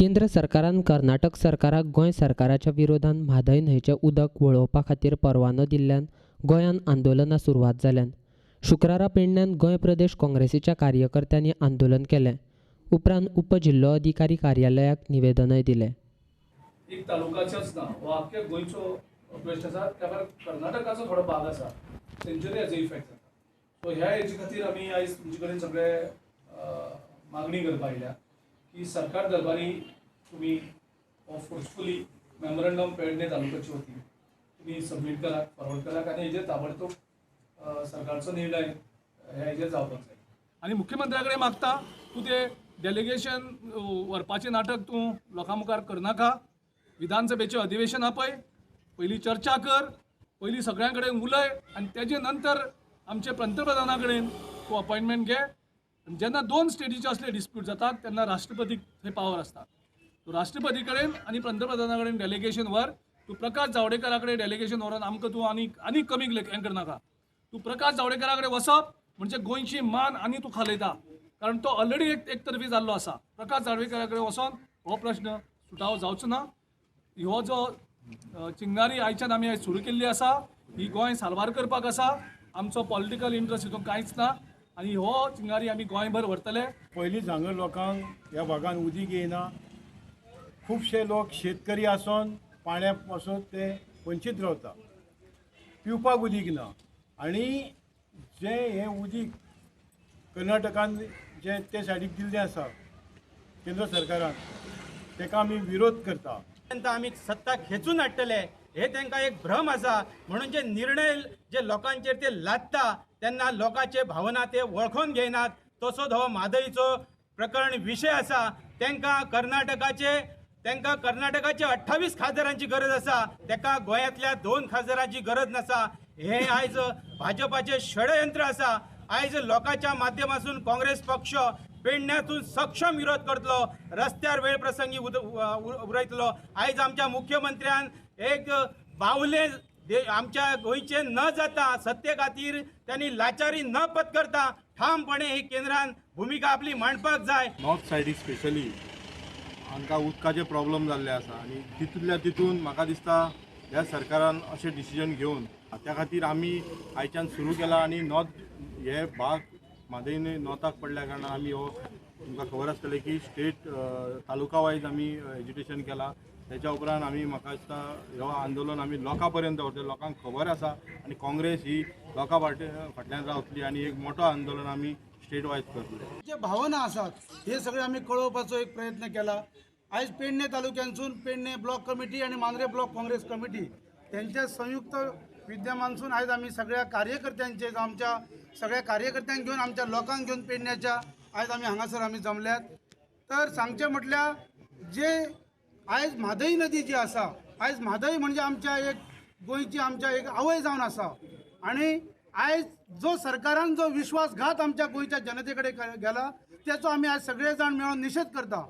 केंद्र सरकारान कर्नाटक सरकाराक गोंय सरकाराच्या विरोधात म्हादय न्हंयचें उदक वळोवपा खातीर परवानो दिल्ल्यान गोंयान आंदोलनां सुरवात जाल्यान शुक्रारा पेडण्यान गोंय प्रदेश काँग्रेसीच्या कार्यकर्त्यांनी आंदोलन केलें. उपरांत उपजिल्लो अधिकारी कार्यालयाक निवेदनय दिलें. एक तालुकाचेच ना हो अख्ख्या गोंयचो प्रश्न आसा, त्या भायर कर्नाटकाचो थोडो भाग आसा तेंचेरूय हेजो इफेक्ट जाता. सो ह्या हेजे खातीर आमी आयज तुमचे कडेन सगळे मागणी करपाक आयल्या की सरकार दरबारी तुम्ही फोर्सफुली मेमोरंडम पेडणे तालुक्याचे वतीन तुम्ही सबमीट करात, फॉरवर्ड करात आनी हेजेर ताबडतोब सरकारचो निर्णय हेजेर जावपाक जाय. आनी मुख्यमंत्र्या कडेन मागता तूं तें डेलिगेशन व्हरपाचें नाटक तूं लोकां मुखार करनाका. विधानसभेचें अधिवेशन आपय, पयलीं चर्चा कर, पयलीं सगळ्यां कडेन उलय आनी तेजे नंतर आमचे पंतप्रधाना कडेन तूं अपॉइंटमेंट घे. जेन्ना दोन स्टेटीचे असले डिस्प्यूट जातात तेन्ना राष्ट्रपतीक थंय पावर आसता. तूं राष्ट्रपती कडेन आनी पंतप्रधाना कडेन डेलिगेशन व्हर. तूं प्रकाश जावडेकरा कडेन डेलिगेशन व्हरून आमकां तूं आनी कमी हें करनाका. तूं प्रकाश जावडेकरा कडेन वचप म्हणजे गोंयची मान आनी तूं खालयता, कारण तो ऑलरेडी एक तरफी जाल्लो आसा. प्रकाश जावडेकरा कडेन वचोन हो प्रश्न सुटावो जावचो ना. हो जो चिंगारी आयच्यान आमी आयज सुरू केल्ली आसा ही गोंय साल्वार करपाक आसा. आमचो पॉलिटिकल इंट्रस्ट हितून कांयच ना आनी हो चिंगारी आमी गोंयभर व्हरतले. पयलीं हांगा लोकांक ह्या भागान उदीक येयना. खुबशे लोक शेतकरी आसून पाण्या पासून ते वंचीत रावता. पिवपाक उदीक ना आनी जें हें उदीक कर्नाटकान जें ते सायडीक दिल्लें आसा केंद्र सरकारान तेका आमी विरोध करता. आमी सत्ता खेचून हाडटले हे तांकां एक भ्रम आसा. म्हणून जे निर्णय जे लोकांचेर ते लादता तेन्ना लोकांचे भावना ते वळखून घेयनात. तसोच हो म्हादयचो प्रकरण विशय आसा. तांकां कर्नाटकाचे 28 खासदारांची गरज आसा, ताका गोंयांतल्या 2 खासदारांची गरज नासा. हे आयज भाजपाचे षडयंत्र आसा. आयज लोकांच्या माध्यमातून काँग्रेस पक्ष पेडण्यातून सक्षम विरोध करतलो, रस्त्यार वेळ प्रसंगी उरयतलो. आयज आमच्या मुख्यमंत्र्यान एक बावले आमच्या गोंयचे न जाता सत्ते खातीर त्यांनी लाचारी न पत्करता ठामपणे ही केंद्रान भूमिका आपली मांडपाक जाय. नॉर्थ सायडीक स्पेशली हांकां उदकाचे प्रॉब्लेम जाल्ले आसा आनी तितूंतल्या तितून म्हाका दिसता ह्या सरकारान अशें डिसिजन घेवन त्या खातीर आमी आयच्यान सुरू केला. आनी नॉर्थ हे भाग म्हादय नॉर्थाक पडल्या कारणान आमी हो तुमकां खबर आसतलें की स्टेट तालुका वायज आमी एज्युटेशन केला. त्याच्या उपरांत आमी म्हाका दिसता ह्यो आंदोलन आमी लोकां पर्यंत व्हरतले. लोकांक खबर आसा आनी काँग्रेस ही लोकां फाटल्यान रावतली आनी एक मोठो आंदोलन आमी स्टेट वायज करतले. जे भावना आसात हे सगळे आमी कळोवपाचो एक प्रयत्न केला. आयज पेडणे तालुक्यांसून पेडणे ब्लॉक कमिटी आणि मांद्रे ब्लॉक काँग्रेस कमिटी त्यांच्या संयुक्त विद्यमानसून आयज आमी सगळ्या कार्यकर्त्यांचे आमच्या सगळ्या कार्यकर्त्यांक घेवन आमच्या लोकांक घेवन पेडण्याच्या आयज आमी हांगासर आमी जमल्यात. तर सांगचे म्हटल्यार जे आयज म्हादय नदी जी आसा, आयज म्हादय म्हणजे आमच्या एक गोंयची आमच्या एक आवय जावन आसा. आणि आयज जो सरकारान जो विश्वासघात आमच्या गोंयच्या जनते कडेन गेला त्याचो आमी आज सगळे जाण मेळून निशेध करता.